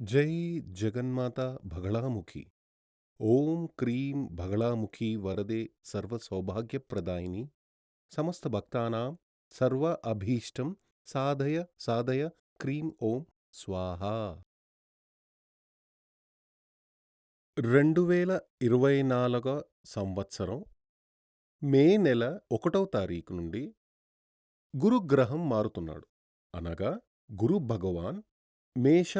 జై జగన్మాత బగళాముఖి. ఓం క్రీం బగళాముఖి వరదే సర్వ సౌభాగ్యప్రదాయిని సమస్త భక్తానాం సర్వ అభీష్టం సాధయ సాధయ క్రీం ఓం స్వాహా. 2024 సంవత్సరం మే నెల 1వ తారీఖు నుండి గురుగ్రహం మారుతున్నాడు. అనగా గురు భగవాన్ మేష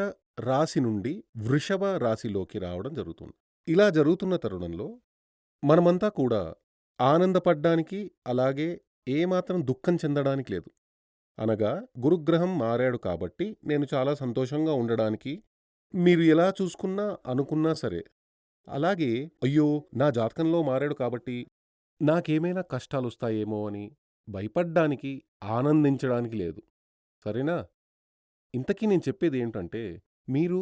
రాశి నుండి వృషభ రాశిలోకి రావడం జరుగుతుంది. ఇలా జరుగుతున్న తరుణంలో మనమంతా కూడా ఆనందపడ్డానికి, అలాగే ఏమాత్రం దుఃఖం చెందడానికి లేదు. అనగా గురుగ్రహం మారాడు కాబట్టి నేను చాలా సంతోషంగా ఉండడానికి మీరు ఎలా చూసుకున్నా, అనుకున్నా సరే. అలాగే అయ్యో! నా జాతకంలో మారాడు కాబట్టి నాకేమైనా కష్టాలొస్తాయేమో అని భయపడ్డానికి, ఆనందించడానికి లేదు. సరేనా? ఇంతకీ నేను చెప్పేదేంటంటే, మీరు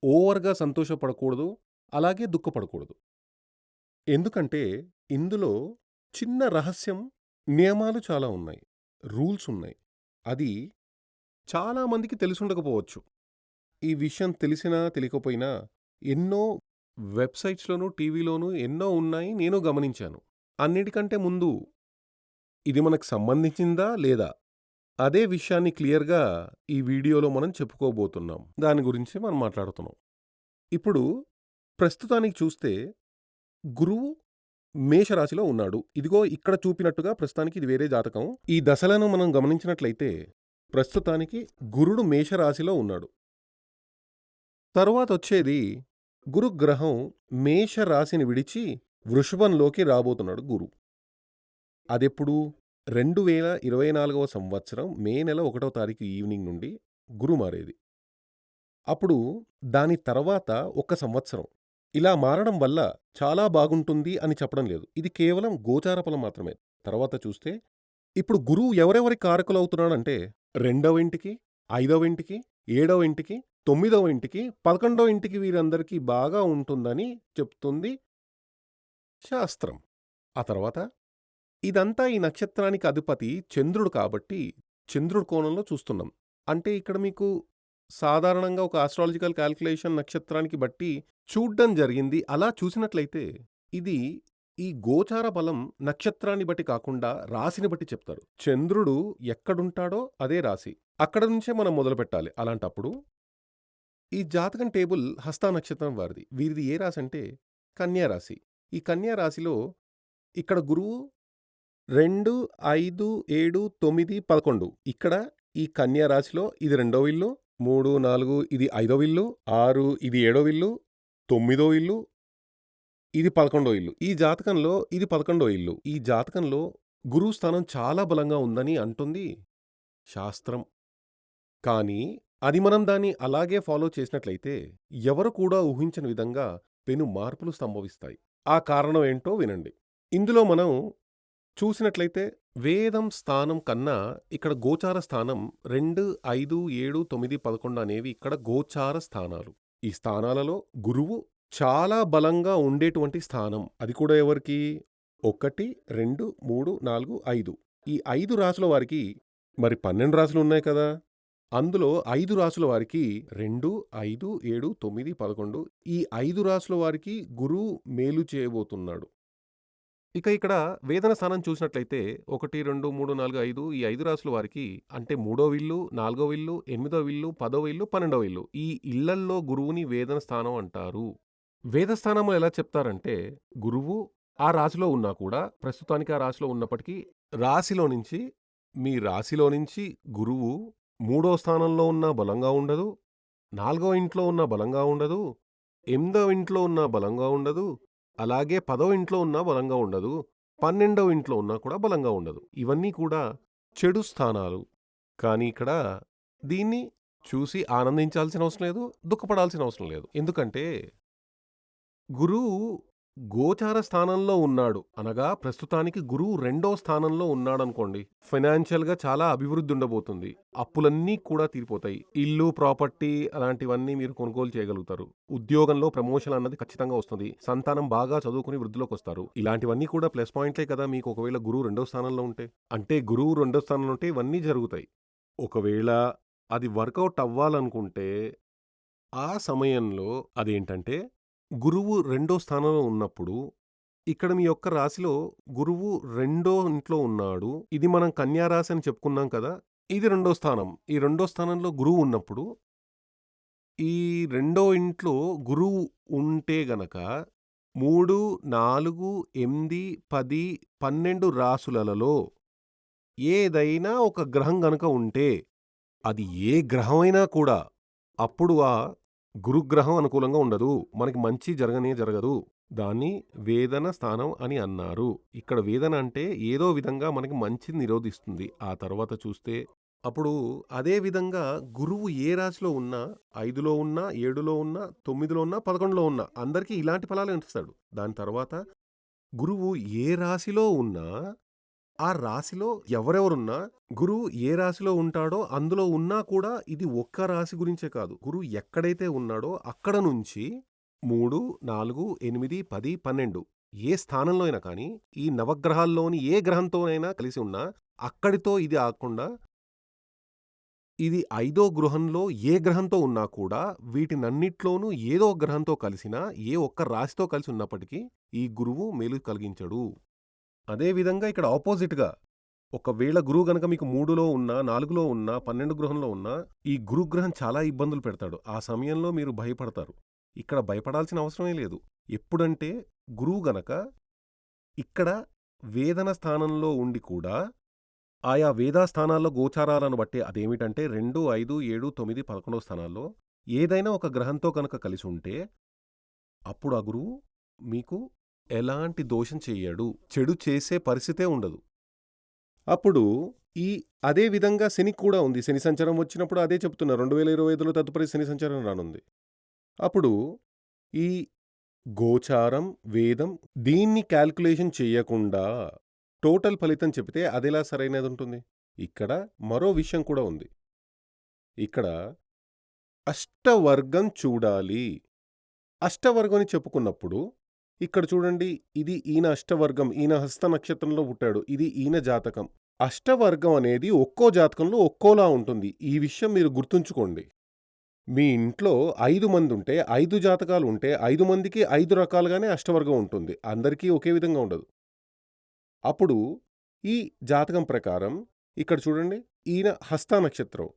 ఓవర్‌గా సంతోషపడకూడదు, అలాగే దుఃఖపడకూడదు. ఎందుకంటే, ఇందులో చిన్న రహస్యం, నియమాలు చాలా ఉన్నాయి. రూల్స్ ఉన్నాయి. అది చాలా మందికి తెలిసుండకపోవచ్చు. ఈ విషయం తెలిసినా, తెలియకపోయినా ఎన్నో వెబ్‌సైట్స్‌లోను, టీవీలోను ఎన్నో ఉన్నాయి. నేను గమనించాను. అన్నిటికంటే ముందు ఇది మనకు సంబంధించిందా? లేదా? అదే విషయాన్ని క్లియర్‌గా ఈ వీడియోలో మనం చెప్పుకోబోతున్నాం. దాని గురించి మనం మాట్లాడుతున్నాం. ఇప్పుడు ప్రస్తుతానికి చూస్తే గురువు మేషరాశిలో ఉన్నాడు. ఇదిగో ఇక్కడ చూపినట్టుగా ప్రస్తుతానికి ఇది వేరే జాతకం. ఈ దశలను మనం గమనించినట్లయితే ప్రస్తుతానికి గురుడు మేషరాశిలో ఉన్నాడు. తరువాతొచ్చేది గురుగ్రహం మేషరాశిని విడిచి వృషభంలోకి రాబోతున్నాడు గురువు. అదెప్పుడు? 2024 సంవత్సరం మే నెల 1వ తారీఖు ఈవినింగ్ నుండి గురువు మారేది. అప్పుడు దాని తర్వాత ఒక సంవత్సరం. ఇలా మారడం వల్ల చాలా బాగుంటుంది అని చెప్పడం లేదు. ఇది కేవలం గోచార ఫలం మాత్రమే. తర్వాత చూస్తే ఇప్పుడు గురువు ఎవరెవరికి కారకులవుతున్నాడంటే, రెండవ ఇంటికి, ఐదవ ఇంటికి, ఏడవ ఇంటికి, తొమ్మిదవ ఇంటికి, 11వ ఇంటికి వీరందరికీ బాగా ఉంటుందని చెప్తుంది శాస్త్రం. ఆ తర్వాత ఇదంతా ఈ నక్షత్రానికి అధిపతి చంద్రుడు కాబట్టి, చంద్రుడి కోణంలో చూస్తున్నాం. అంటే ఇక్కడ మీకు సాధారణంగా ఒక ఆస్ట్రాలజికల్ కాలిక్యులేషన్ నక్షత్రానికి బట్టి చూడ్డం జరిగింది. అలా చూసినట్లయితే ఇది ఈ గోచార బలం నక్షత్రాన్ని బట్టి కాకుండా రాశిని బట్టి చెప్తారు. చంద్రుడు ఎక్కడుంటాడో అదే రాశి. అక్కడ నుంచే మనం మొదలుపెట్టాలి. అలాంటప్పుడు ఈ జాతకం టేబుల్ హస్తా నక్షత్రం వారిది. వీరిది ఏ రాశి అంటే కన్యా రాశి. ఈ కన్యా రాశిలో ఇక్కడ గురువు 2, 5, 7, 9, 11 ఇక్కడ ఈ కన్యా రాశిలో ఇది రెండో ఇల్లు, 3, 4 ఇది ఐదవ ఇల్లు, 6 ఇది ఏడవ ఇల్లు, తొమ్మిదో ఇల్లు, ఇది 11 ఇల్లు. ఈ జాతకంలో ఇది 11 ఇల్లు. ఈ జాతకంలో గురువు స్థానం చాలా బలంగా ఉందని అంటుంది శాస్త్రం. కానీ అది మనం దాన్ని అలాగే ఫాలో చేసినట్లయితే ఎవరు కూడా ఊహించని విధంగా పెను మార్పులు సంభవిస్తాయి. ఆ కారణం ఏంటో వినండి. ఇందులో మనం చూసినట్లయితే వేదం స్థానం కన్నా ఇక్కడ గోచార స్థానం 2, 5, 7, 9, 11 అనేవి ఇక్కడ గోచార స్థానాలు. ఈ స్థానాలలో గురువు చాలా బలంగా ఉండేటువంటి స్థానం. అది కూడా ఎవరికి? 1, 2, 3, 4, 5. ఈ 5 రాసుల వారికి మరి 12 రాసులు ఉన్నాయి కదా! అందులో 5 రాసుల వారికి 2, 5, 7, 9, 11 ఈ 5 రాసుల వారికి గురువు మేలు చేయబోతున్నాడు. ఇక ఇక్కడ వేదన స్థానం చూసినట్లయితే 1, 2, 3, 4, 5 ఈ 5 రాసుల వారికి అంటే మూడవ ఇల్లు, నాలుగవ ఇల్లు, ఎనిమిదవ ఇల్లు, 10వ ఇల్లు, 12వ ఇల్లు. ఈ ఇళ్లల్లో గురువుని వేదన స్థానం అంటారు. వేద స్థానంలో ఎలా చెప్తారంటే గురువు ఆ రాశిలో ఉన్నా కూడా ప్రస్తుతానికి ఆ రాశిలో ఉన్నప్పటికీ రాశిలో నుంచి మీ రాశిలో నుంచి గురువు మూడో స్థానంలో ఉన్నా బలంగా ఉండదు, నాలుగవ ఇంట్లో ఉన్నా బలంగా ఉండదు, ఎనిమిదవ ఇంట్లో ఉన్నా బలంగా ఉండదు, అలాగే 10వ ఇంట్లో ఉన్నా బలంగా ఉండదు, 12వ ఇంట్లో ఉన్నా కూడా బలంగా ఉండదు. ఇవన్నీ కూడా చెడు స్థానాలు. కానీ ఇక్కడ దీన్ని చూసి ఆనందించాల్సిన అవసరం లేదు, దుఃఖపడాల్సిన అవసరం లేదు. ఎందుకంటే గురువు గోచార స్థానంలో ఉన్నాడు. అనగా ప్రస్తుతానికి గురువు రెండో స్థానంలో ఉన్నాడనుకోండి. ఫైనాన్షియల్‌గా చాలా అభివృద్ధి ఉండబోతుంది. అప్పులన్నీ కూడా తీరిపోతాయి. ఇల్లు, ప్రాపర్టీ అలాంటివన్నీ మీరు కొనుగోలు చేయగలుగుతారు. ఉద్యోగంలో ప్రమోషన్ అన్నది ఖచ్చితంగా వస్తుంది. సంతానం బాగా చదువుకుని వృద్ధిలోకొస్తారు. ఇలాంటివన్నీ కూడా ప్లస్ పాయింట్లే కదా మీకు ఒకవేళ గురువు రెండో స్థానంలో ఉంటే. అంటే గురువు రెండో స్థానంలో ఉంటే ఇవన్నీ జరుగుతాయి. ఒకవేళ అది వర్కౌట్ అవ్వాలనుకుంటే ఆ సమయంలో అదేంటంటే, గురువు రెండో స్థానంలో ఉన్నప్పుడు, ఇక్కడ మీ యొక్క రాశిలో గురువు రెండో ఇంట్లో ఉన్నాడు. ఇది మనం కన్యా రాశి అని చెప్పుకున్నాం కదా! ఇది రెండో స్థానం. ఈ రెండో స్థానంలో గురువు ఉన్నప్పుడు, ఈ రెండో ఇంట్లో గురువు ఉంటే గనక 3, 4, 8, 10, 12 రాసులలో ఏదైనా ఒక గ్రహం గనక ఉంటే, అది ఏ గ్రహమైనా కూడా, అప్పుడు ఆ గురుగ్రహం అనుకూలంగా ఉండదు. మనకి మంచి జరగనే జరగదు. దాన్ని వేదన స్థానం అని అన్నారు. ఇక్కడ వేదన అంటే ఏదో విధంగా మనకి మంచిని నిరోధిస్తుంది. ఆ తర్వాత చూస్తే అప్పుడు అదే విధంగా గురువు ఏ రాశిలో ఉన్నా, 5లో ఉన్నా, 7లో ఉన్నా, 9లో ఉన్నా, 11లో ఉన్నా అందరికీ ఇలాంటి ఫలాలే ఇస్తాడు. దాని తర్వాత గురువు ఏ రాశిలో ఉన్నా, ఆ రాశిలో ఎవరెవరున్నా, గురువు ఏ రాశిలో ఉంటాడో అందులో ఉన్నా కూడా ఇది ఒక్క రాశి గురించే కాదు. గురువు ఎక్కడైతే ఉన్నాడో అక్కడ నుంచి 3, 4, 8, 10, 12 ఏ స్థానంలో అయినా కానీ, ఈ నవగ్రహాల్లోని ఏ గ్రహంతోనైనా కలిసి ఉన్నా, అక్కడితో ఇది ఆగకుండా ఇది ఐదో గృహంలో ఏ గ్రహంతో ఉన్నా కూడా వీటినన్నిట్లోనూ ఏదో ఒక గ్రహంతో కలిసినా, ఏ ఒక్క రాశితో కలిసి ఉన్నప్పటికీ ఈ గురువు మేలు కలిగించడు. అదే విధంగా ఇక్కడ ఆపోజిట్‌గా ఒకవేళ గురువు గనక మీకు 3లో ఉన్నా, 4లో ఉన్నా, 12 గృహంలో ఉన్నా, ఈ గురుగ్రహం చాలా ఇబ్బందులు పెడతాడు. ఆ సమయంలో మీరు భయపడతారు. ఇక్కడ భయపడాల్సిన అవసరమే లేదు. ఎప్పుడంటే గురువు గనక ఇక్కడ వేదన స్థానంలో ఉండి కూడా ఆయా వేదా స్థానాల్లో గోచారాలను బట్టి అదేమిటంటే 2, 5, 7, 9, 11 స్థానాల్లో ఏదైనా ఒక గ్రహంతో కనుక కలిసి ఉంటే అప్పుడు ఆ గురువు మీకు ఎలాంటి దోషం చెయ్యడు. చెడు చేసే పరిస్థితే ఉండదు. అప్పుడు ఈ అదే విధంగా శనికి కూడా ఉంది. శని సంచారం వచ్చినప్పుడు అదే చెప్తున్నా 2025లో తదుపరి శని సంచారం రానుంది. అప్పుడు ఈ గోచారం, వేదం దీన్ని కాలిక్యులేషన్ చెయ్యకుండా టోటల్ ఫలితం చెబితే అదెలా సరైనదుంటుంది? ఇక్కడ మరో విషయం కూడా ఉంది. ఇక్కడ అష్టవర్గం చూడాలి. అష్టవర్గం అని చెప్పుకున్నప్పుడు ఇక్కడ చూడండి ఇది ఈయన అష్టవర్గం. ఈయన హస్త నక్షత్రంలో పుట్టాడు. ఇది ఈయన జాతకం. అష్టవర్గం అనేది ఒక్కో జాతకంలో ఒక్కోలా ఉంటుంది. ఈ విషయం మీరు గుర్తుంచుకోండి. మీ ఇంట్లో 5 మందుంటే 5 జాతకాలు ఉంటే 5 మందికి 5 రకాలుగానే అష్టవర్గం ఉంటుంది. అందరికీ ఒకే విధంగా ఉండదు. అప్పుడు ఈ జాతకం ప్రకారం ఇక్కడ చూడండి ఈయన హస్త నక్షత్రం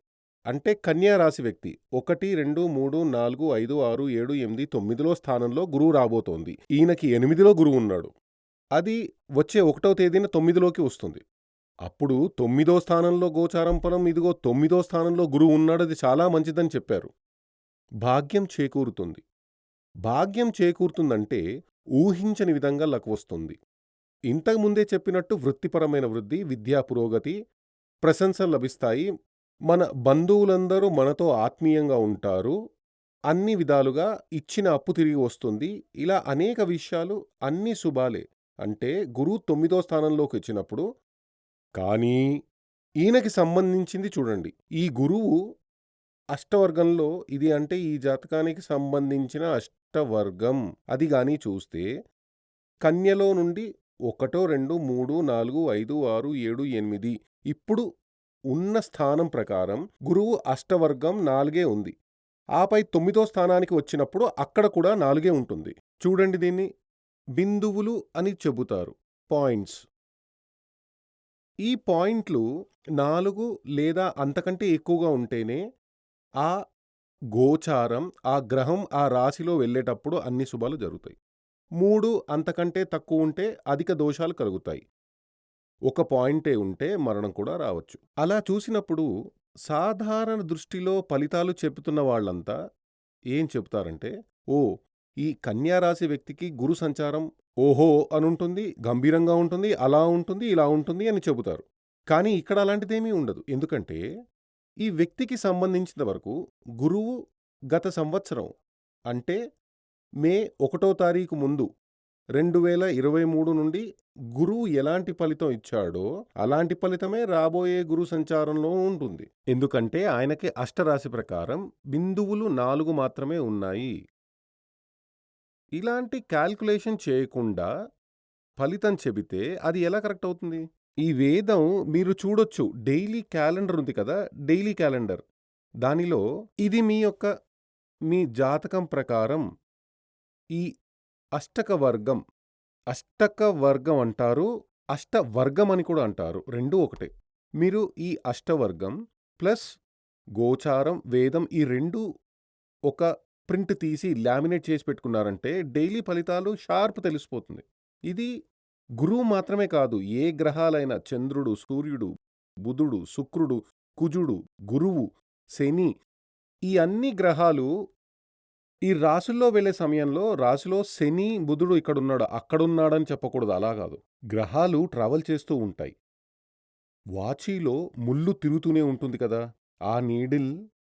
అంటే కన్యా రాశి వ్యక్తి 1, 2, 3, 4, 5, 6, 7, 8, 9లో స్థానంలో గురువు రాబోతోంది. ఈయనకి 8లో గురువు ఉన్నాడు. అది వచ్చే 1వ తేదీన 9లోకి వస్తుంది. అప్పుడు 9దో స్థానంలో గోచారం ఫలం ఇదిగో 9దో స్థానంలో గురువు ఉన్నాడు. అది చాలా మంచిదని చెప్పారు. భాగ్యం చేకూరుతుంది. భాగ్యం చేకూరుతుందంటే ఊహించని విధంగా లక్ వస్తుంది. ఇంతకు ముందే చెప్పినట్టు వృత్తిపరమైన వృద్ధి, విద్యా పురోగతి, ప్రశంసలు లభిస్తాయి. మన బంధువులందరూ మనతో ఆత్మీయంగా ఉంటారు. అన్ని విధాలుగా ఇచ్చిన అప్పు తిరిగి వస్తుంది. ఇలా అనేక విషయాలు అన్నీ శుభాలే. అంటే గురువు 9దో స్థానంలోకి వచ్చినప్పుడు కానీ ఈయనకి సంబంధించింది చూడండి. ఈ గురువు అష్టవర్గంలో ఇది అంటే ఈ జాతకానికి సంబంధించిన అష్టవర్గం. అది గాని చూస్తే కన్యలో నుండి 1, 2, 3, 4, 5, 6, 7, 8 ఇప్పుడు ఉన్న స్థానం ప్రకారం గురువు అష్టవర్గం 4 ఉంది. ఆపై 9దో స్థానానికి వచ్చినప్పుడు అక్కడ కూడా 4 ఉంటుంది. చూడండి దీన్ని బిందువులు అని చెబుతారు. పాయింట్స్. ఈ పాయింట్లు 4 లేదా అంతకంటే ఎక్కువగా ఉంటేనే ఆ గోచారం, ఆ గ్రహం ఆ రాశిలో వెళ్ళేటప్పుడు అన్ని శుభాలు జరుగుతాయి. 3 అంతకంటే తక్కువుంటే అధిక దోషాలు కలుగుతాయి. ఒక పాయింటే ఉంటే మరణం కూడా రావచ్చు. అలా చూసినప్పుడు సాధారణ దృష్టిలో ఫలితాలు చెబుతున్న వాళ్ళంతా ఏం చెబుతారంటే, ఓహ్! ఈ కన్యా రాశి వ్యక్తికి గురు సంచారం ఓహో! అనుంటుంది, గంభీరంగా ఉంటుంది, అలా ఉంటుంది, ఇలా ఉంటుంది అని చెబుతారు. కానీ ఇక్కడ అలాంటిదేమీ ఉండదు. ఎందుకంటే ఈ వ్యక్తికి సంబంధించిన వరకు గురువు గత సంవత్సరం అంటే మే 1 తారీఖు ముందు 2023 నుండి గురువు ఎలాంటి ఫలితం ఇచ్చాడో అలాంటి ఫలితమే రాబోయే గురు సంచారంలో ఉంటుంది. ఎందుకంటే ఆయనకి అష్టరాశి ప్రకారం బిందువులు 4 మాత్రమే ఉన్నాయి. ఇలాంటి కాలిక్యులేషన్ చేయకుండా ఫలితం చెబితే అది ఎలా కరెక్ట్ అవుతుంది? ఈ వేదం మీరు చూడొచ్చు. డైలీ క్యాలెండర్ ఉంది కదా! Daily calendar. దానిలో ఇది మీ యొక్క మీ జాతకం ప్రకారం ఈ అష్టక వర్గం, అష్టక వర్గం అంటారు. అష్టవర్గం అని కూడా అంటారు. రెండూ ఒకటే. మీరు ఈ అష్టవర్గం ప్లస్ గోచారం, వేదం ఈ 2 ఒక ప్రింట్ తీసి లామినేట్ చేసి పెట్టుకున్నారంటే డైలీ ఫలితాలు షార్ప్ తెలిసిపోతుంది. ఇది గురువు మాత్రమే కాదు. ఏ గ్రహాలైన చంద్రుడు, సూర్యుడు, బుధుడు, శుక్రుడు, కుజుడు, గురువు, శని ఈ అన్ని గ్రహాలు ఈ రాసుల్లో వెళ్ళే సమయంలో రాశిలో శని, బుధుడు ఇక్కడున్నాడు, అక్కడున్నాడని చెప్పకూడదు. అలా కాదు. గ్రహాలు ట్రావెల్ చేస్తూ ఉంటాయి. వాచీలో ముల్లు తిరుగుతూనే ఉంటుంది కదా! ఆ నీడిల్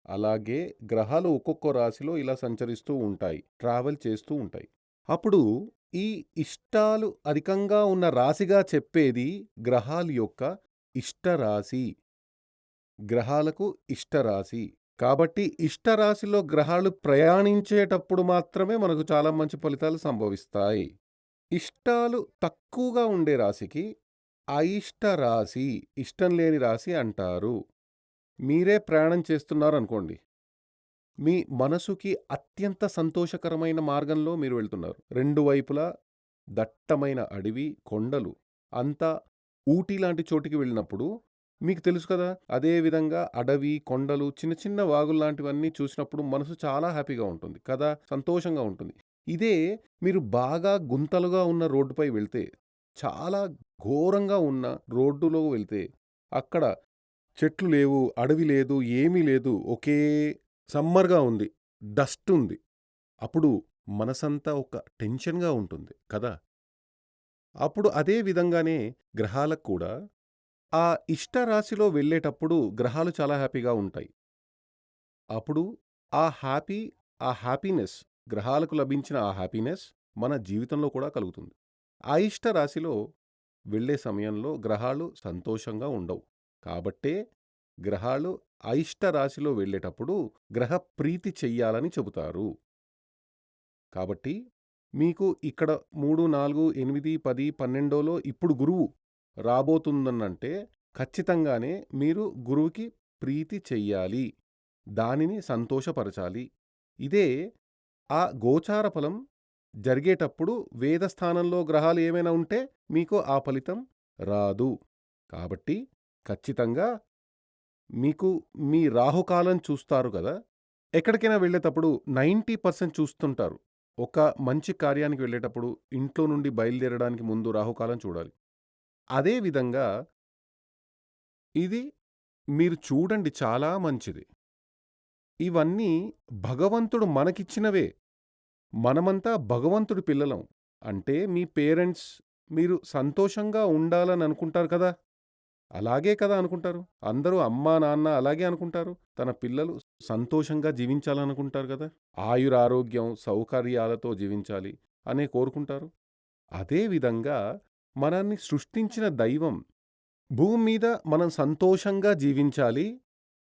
అలాగే గ్రహాలు ఒక్కొక్క రాశిలో ఇలా సంచరిస్తూ ఉంటాయి. ట్రావెల్ చేస్తూ ఉంటాయి. అప్పుడు ఈ ఇష్టాలు అధికంగా ఉన్న రాశిగా చెప్పేది గ్రహాల యొక్క ఇష్టరాశి. గ్రహాలకు ఇష్టరాశి. కాబట్టి ఇష్టరాశిలో గ్రహాలు ప్రయాణించేటప్పుడు మాత్రమే మనకు చాలా మంచి ఫలితాలు సంభవిస్తాయి. ఇష్టాలు తక్కువగా ఉండే రాశికి అయిష్ట రాశి, ఇష్టం లేని రాశి అంటారు. మీరే ప్రయాణం చేస్తున్నారనుకోండి. మీ మనసుకి అత్యంత సంతోషకరమైన మార్గంలో మీరు వెళ్తున్నారు. 2 వైపులా దట్టమైన అడవి, కొండలు అంతా ఊటీ లాంటి చోటికి వెళ్ళినప్పుడు మీకు తెలుసు కదా! అదే విధంగా అడవి, కొండలు, చిన్న చిన్న వాగుల్లాంటివన్నీ చూసినప్పుడు మనసు చాలా హ్యాపీగా ఉంటుంది కదా! సంతోషంగా ఉంటుంది. ఇదే మీరు బాగా గుంతలుగా ఉన్న రోడ్డుపై వెళ్తే, చాలా ఘోరంగా ఉన్న రోడ్డులో వెళ్తే, అక్కడ చెట్లు లేవు, అడవి లేదు, ఏమీ లేదు. ఒకే సమ్మర్‌గా ఉంది. డస్ట్ ఉంది. అప్పుడు మనసంతా ఒక టెన్షన్‌గా ఉంటుంది కదా! అప్పుడు అదే విధంగానే గ్రహాలకు కూడా ఆ ఇష్ట రాశిలో వెళ్ళేటప్పుడు గ్రహాలు చాలా హ్యాపీగా ఉంటాయి. అప్పుడు ఆ హ్యాపీ, ఆ హ్యాపీనెస్ గ్రహాలకు లభించిన ఆ హ్యాపీనెస్ మన జీవితంలో కూడా కలుగుతుంది. అయిష్ట రాశిలో వెళ్ళే సమయంలో గ్రహాలు సంతోషంగా ఉండవు. కాబట్టే గ్రహాలు అయిష్ట రాశిలో వెళ్ళేటప్పుడు గ్రహ ప్రీతి చెయ్యాలని చెబుతారు. కాబట్టి మీకు ఇక్కడ 3, 4, 8, 10, 12లో ఇప్పుడు గురువు రాబోతుందనంటే ఖచ్చితంగానే మీరు గురువుకి ప్రీతి చెయ్యాలి. దానిని సంతోషపరచాలి. ఇదే ఆ గోచార ఫలం జరిగేటప్పుడు వేద స్థానంలో గ్రహాలు ఏమైనా ఉంటే మీకు ఆ ఫలితం రాదు. కాబట్టి ఖచ్చితంగా మీకు మీ రాహుకాలం చూస్తారు గదా! ఎక్కడికైనా వెళ్ళేటప్పుడు 90% చూస్తుంటారు. ఒక మంచి కార్యానికి వెళ్ళేటప్పుడు ఇంట్లో నుండి బయలుదేరడానికి ముందు రాహుకాలం చూడాలి. అదే విధంగా ఇది మీరు చూడండి చాలా మంచిది. ఇవన్నీ భగవంతుడు మనకిచ్చినవే. మనమంతా భగవంతుడి పిల్లలం. అంటే మీ పేరెంట్స్ మీరు సంతోషంగా ఉండాలని అనుకుంటారు కదా! అలాగే కదా అనుకుంటారు. అందరూ అమ్మా, నాన్న అలాగే అనుకుంటారు. తన పిల్లలు సంతోషంగా జీవించాలనుకుంటారు గదా! ఆయురారోగ్యం, సౌకర్యాలతో జీవించాలి అనే కోరుకుంటారు. అదే విధంగా మనల్ని సృష్టించిన దైవం భూమి మీద మనం సంతోషంగా జీవించాలి.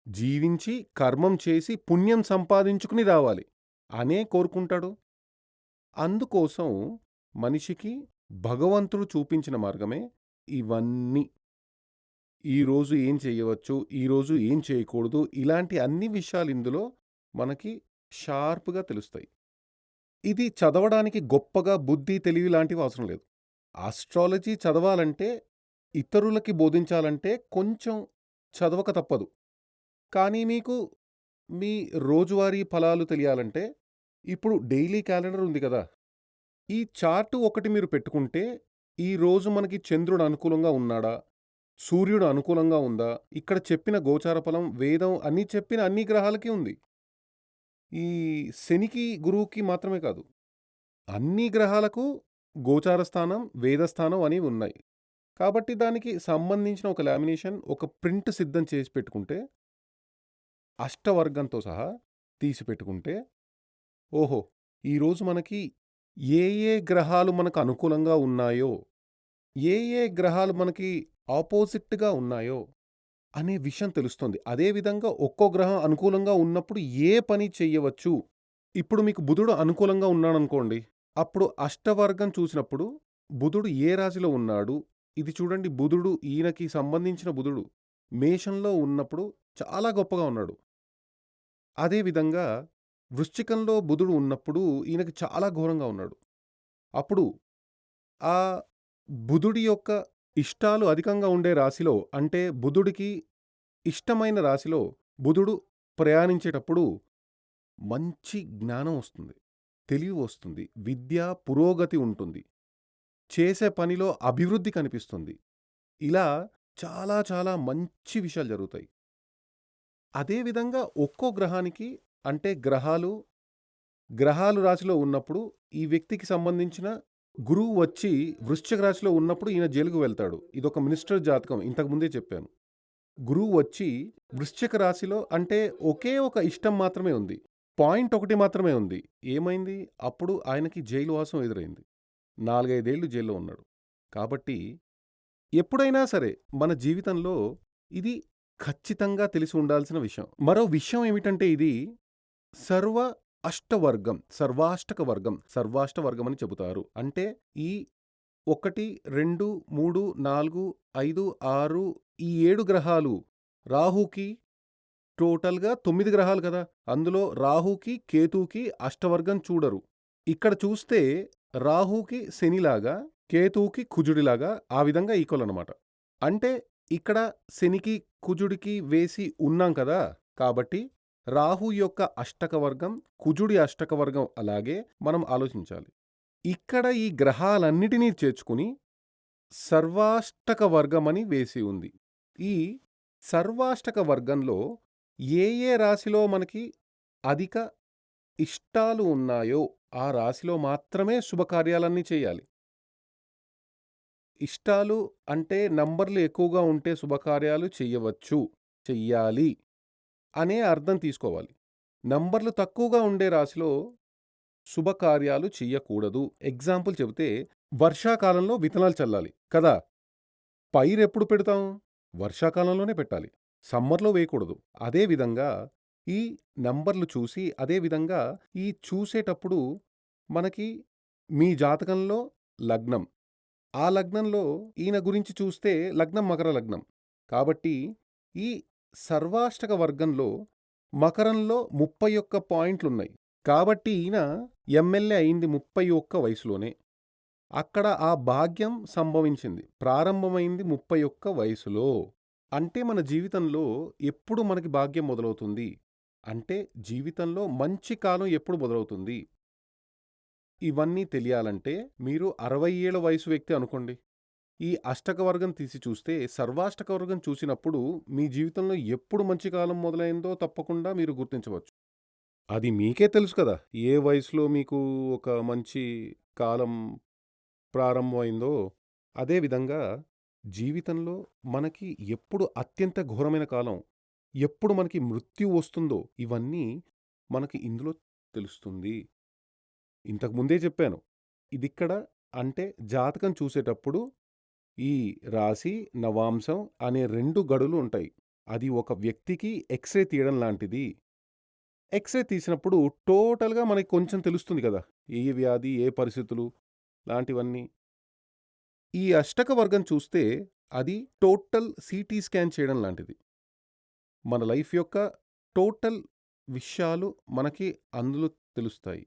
జీవించి, కర్మం చేసి, పుణ్యం సంపాదించుకుని రావాలి అనే కోరుకుంటాడు. అందుకోసం మనిషికి భగవంతుడు చూపించిన మార్గమే ఇవన్నీ. ఈరోజు ఏం చేయవచ్చు, ఈరోజు ఏం చేయకూడదు, ఇలాంటి అన్ని విషయాలు ఇందులో మనకి షార్ప్‌గా తెలుస్తాయి. ఇది చదవడానికి గొప్పగా బుద్ధి, తెలివి లాంటివి అవసరం లేదు. ఆస్ట్రాలజీ చదవాలంటే, ఇతరులకి బోధించాలంటే కొంచెం చదవక తప్పదు. కానీ మీకు మీ రోజువారీ ఫలాలు తెలియాలంటే, ఇప్పుడు డైలీ క్యాలెండర్ ఉంది కదా! ఈ చార్ట్ ఒకటి మీరు పెట్టుకుంటే, ఈరోజు మనకి చంద్రుడు అనుకూలంగా ఉన్నాడా? సూర్యుడు అనుకూలంగా ఉందా? ఇక్కడ చెప్పిన గోచార ఫలం, వేదం అన్నీ చెప్పిన అన్ని గ్రహాలకి ఉంది. ఈ శనికి, గురువుకి మాత్రమే కాదు. అన్ని గ్రహాలకు గోచార స్థానం, వేద స్థానం అనేవి ఉన్నాయి. కాబట్టి దానికి సంబంధించిన ఒక లామినేషన్, ఒక ప్రింట్ సిద్ధం చేసి పెట్టుకుంటే, అష్టవర్గంతో సహా తీసి పెట్టుకుంటే, ఓహో! ఈరోజు మనకి ఏ ఏ గ్రహాలు మనకు అనుకూలంగా ఉన్నాయో, ఏ ఏ గ్రహాలు మనకి ఆపోజిట్‌గా ఉన్నాయో అనే విషయం తెలుస్తుంది. అదే విధంగా ఒక్కో గ్రహం అనుకూలంగా ఉన్నప్పుడు ఏ పని చెయ్యవచ్చు. ఇప్పుడు మీకు బుధుడు అనుకూలంగా ఉన్నాడనుకోండి. అప్పుడు అష్టవర్గం చూసినప్పుడు బుధుడు ఏ రాశిలో ఉన్నాడు? ఇది చూడండి బుధుడు ఈయనకి సంబంధించిన బుధుడు మేషంలో ఉన్నప్పుడు చాలా గొప్పగా ఉన్నాడు. అదే విధంగా వృశ్చికంలో బుధుడు ఉన్నప్పుడు ఈయనకి చాలా ఘోరంగా ఉన్నాడు. అప్పుడు ఆ బుధుడి యొక్క ఇష్టాలు అధికంగా ఉండే రాశిలో అంటే బుధుడికి ఇష్టమైన రాశిలో బుధుడు ప్రయాణించేటప్పుడు మంచి జ్ఞానం వస్తుంది. తెలివి వస్తుంది. విద్య పురోగతి ఉంటుంది. చేసే పనిలో అభివృద్ధి కనిపిస్తుంది. ఇలా చాలా చాలా మంచి విషయాలు జరుగుతాయి. అదే విధంగా ఒక్కో గ్రహానికి అంటే గ్రహాలు రాశిలో ఉన్నప్పుడు ఈ వ్యక్తికి సంబంధించిన గురువు వచ్చి వృశ్చిక రాశిలో ఉన్నప్పుడు ఈయన జైలుకి వెళ్తాడు. ఇదొక మినిస్టర్ జాతకం. ఇంతకు ముందే చెప్పాను. గురువు వచ్చి వృశ్చిక రాశిలో అంటే ఒకే ఒక ఇష్టం మాత్రమే ఉంది. పాయింట్ ఒకటి మాత్రమే ఉంది. ఏమైంది? అప్పుడు ఆయనకి జైలు వాసం ఎదురైంది. 4, 5 ఏళ్ళు జైల్‌లో ఉన్నాడు. కాబట్టి ఎప్పుడైనా సరే మన జీవితంలో ఇది ఖచ్చితంగా తెలిసి ఉండాల్సిన విషయం. మరో విషయం ఏమిటంటే ఇది సర్వ అష్టవర్గం, సర్వాష్టక వర్గం, సర్వాష్ట వర్గం అని చెబుతారు. అంటే ఈ 1, 2, 3, 4, 5, 6 ఈ 7 గ్రహాలు రాహుకి టోటల్‌గా 9 గ్రహాలు కదా! అందులో రాహుకి, కేతువుకి అష్టవర్గం చూడరు. ఇక్కడ చూస్తే రాహుకి శనిలాగా, కేతువుకి కుజుడిలాగా ఆ విధంగా ఈక్వల్ అనమాట. అంటే ఇక్కడ శనికి, కుజుడికి వేసి ఉన్నాం కదా! కాబట్టి రాహు యొక్క అష్టక వర్గం, కుజుడి అష్టక వర్గం అలాగే మనం ఆలోచించాలి. ఇక్కడ ఈ గ్రహాలన్నిటినీ చేర్చుకుని సర్వాష్టక వర్గమని వేసి ఉంది. ఈ సర్వాష్టక వర్గంలో ఏ రాశిలో మనకి అధిక ఇష్టాలు ఉన్నాయో ఆ రాశిలో మాత్రమే శుభకార్యాలన్నీ చేయాలి. ఇష్టాలు అంటే నంబర్లు ఎక్కువగా ఉంటే శుభకార్యాలు చెయ్యవచ్చు, చెయ్యాలి అనే అర్థం తీసుకోవాలి. నంబర్లు తక్కువగా ఉండే రాశిలో శుభకార్యాలు చెయ్యకూడదు. ఎగ్జాంపుల్ చెబితే వర్షాకాలంలో విత్తనాలు చల్లాలి కదా! పైరెప్పుడు పెడతాం? వర్షాకాలంలోనే పెట్టాలి. సమ్మర్‌లో వేయకూడదు. అదే విధంగా ఈ నంబర్లు చూసి అదే విధంగా ఈ చూసేటప్పుడు మనకి మీ జాతకంలో లగ్నం. ఆ లగ్నంలో ఈయన గురించి చూస్తే లగ్నం మకర లగ్నం. కాబట్టి ఈ సర్వాష్టక వర్గంలో మకరంలో 31 పాయింట్లున్నాయి. కాబట్టి ఈయన ఎమ్మెల్యే అయింది 31 వయసులోనే. అక్కడ ఆ భాగ్యం సంభవించింది. ప్రారంభమైంది 31 వయసులో. అంటే మన జీవితంలో ఎప్పుడు మనకి భాగ్యం మొదలవుతుంది? అంటే జీవితంలో మంచి కాలం ఎప్పుడు మొదలవుతుంది? ఇవన్నీ తెలియాలంటే మీరు 60 ఏళ్ల వయసు వ్యక్తి అనుకోండి. ఈ అష్టక వర్గం తీసి చూస్తే సర్వాష్టక వర్గం చూసినప్పుడు మీ జీవితంలో ఎప్పుడు మంచి కాలం మొదలైందో తప్పకుండా మీరు గుర్తించవచ్చు. అది మీకే తెలుసు కదా! ఏ వయసులో మీకు ఒక మంచి కాలం ప్రారంభమైందో, అదే విధంగా జీవితంలో మనకి ఎప్పుడు అత్యంత ఘోరమైన కాలం, ఎప్పుడు మనకి మృత్యువు వస్తుందో ఇవన్నీ మనకి ఇందులో తెలుస్తుంది. ఇంతకు ముందే చెప్పాను. ఇదిక్కడ అంటే జాతకం చూసేటప్పుడు ఈ రాశి, నవాంశం అనే 2 గడులు ఉంటాయి. అది ఒక వ్యక్తికి ఎక్స్‌రే తీయడం లాంటిది. ఎక్స్‌రే తీసినప్పుడు టోటల్‌గా మనకి కొంచెం తెలుస్తుంది కదా! ఏ వ్యాధి, ఏ పరిస్థితులు లాంటివన్నీ. ఈ అష్టక వర్గం చూస్తే అది టోటల్ సీటీ స్కాన్ చేయడం లాంటిది. మన లైఫ్ యొక్క టోటల్ విషయాలు మనకి అందులో తెలుస్తాయి.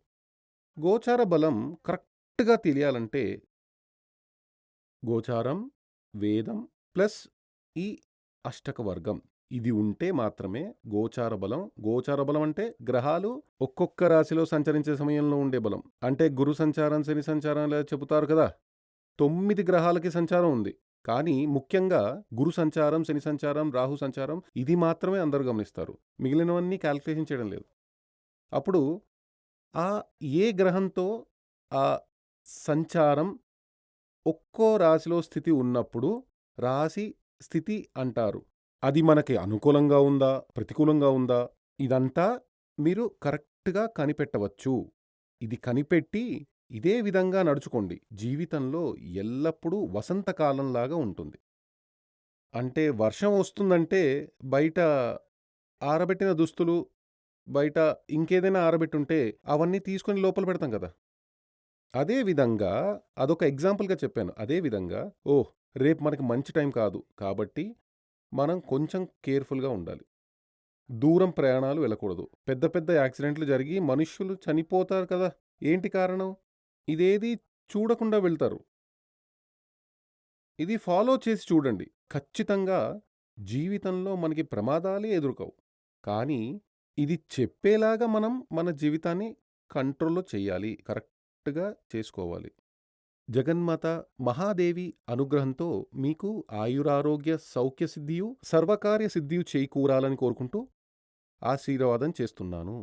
గోచార బలం కరెక్ట్‌గా తెలియాలంటే గోచారం, వేదం ప్లస్ ఈ అష్టక వర్గం ఇది ఉంటే మాత్రమే గోచార బలం అంటే గ్రహాలు ఒక్కొక్క రాశిలో సంచరించే సమయంలో ఉండే బలం. అంటే గురు సంచారం, శని సంచారం ఇలా చెబుతారు కదా! 9 గ్రహాలకి సంచారం ఉంది. కానీ ముఖ్యంగా గురు సంచారం, శని సంచారం, రాహు సంచారం ఇది మాత్రమే అందరూ గమనిస్తారు. మిగిలినవన్నీ కాలిక్యులేషన్ చేయడం లేదు. అప్పుడు ఆ ఏ గ్రహంతో ఆ సంచారం ఒక్కో రాశిలో స్థితి ఉన్నప్పుడు రాశి స్థితి అంటారు. అది మనకి అనుకూలంగా ఉందా? ప్రతికూలంగా ఉందా? ఇదంతా మీరు కరెక్ట్‌గా కనిపెట్టవచ్చు. ఇది కనిపెట్టి ఇదే విధంగా నడుచుకోండి. జీవితంలో ఎల్లప్పుడూ వసంతకాలంలాగా ఉంటుంది. అంటే వర్షం వస్తుందంటే బయట ఆరబెట్టిన దుస్తులు, బయట ఇంకేదైనా ఆరబెట్టుంటే అవన్నీ తీసుకొని లోపల పెడతాం కదా! అదే విధంగా అదొక ఎగ్జాంపుల్‌గా చెప్పాను. అదే విధంగా రేపు మనకి మంచి టైం కాదు. కాబట్టి మనం కొంచెం కేర్‌ఫుల్‌గా ఉండాలి. దూరం ప్రయాణాలు వెళ్ళకూడదు. పెద్ద పెద్ద యాక్సిడెంట్లు జరిగి మనుష్యులు చనిపోతారు కదా! ఏంటి కారణం? ఇదేది చూడకుండా వెళ్తారు. ఇది ఫాలో చేసి చూడండి. ఖచ్చితంగా జీవితంలో మనకి ప్రమాదాలే ఎదురుకవు. కానీ ఇది చెప్పేలాగా మనం మన జీవితాన్ని కంట్రోల్‌లో చెయ్యాలి. కరెక్ట్‌గా చేసుకోవాలి. జగన్మాత మహాదేవి అనుగ్రహంతో మీకు ఆయురారోగ్య సౌఖ్య సిద్ధియు, సర్వకార్య సిద్ధియు చేకూరాలని కోరుకుంటూ ఆశీర్వాదం చేస్తున్నాను.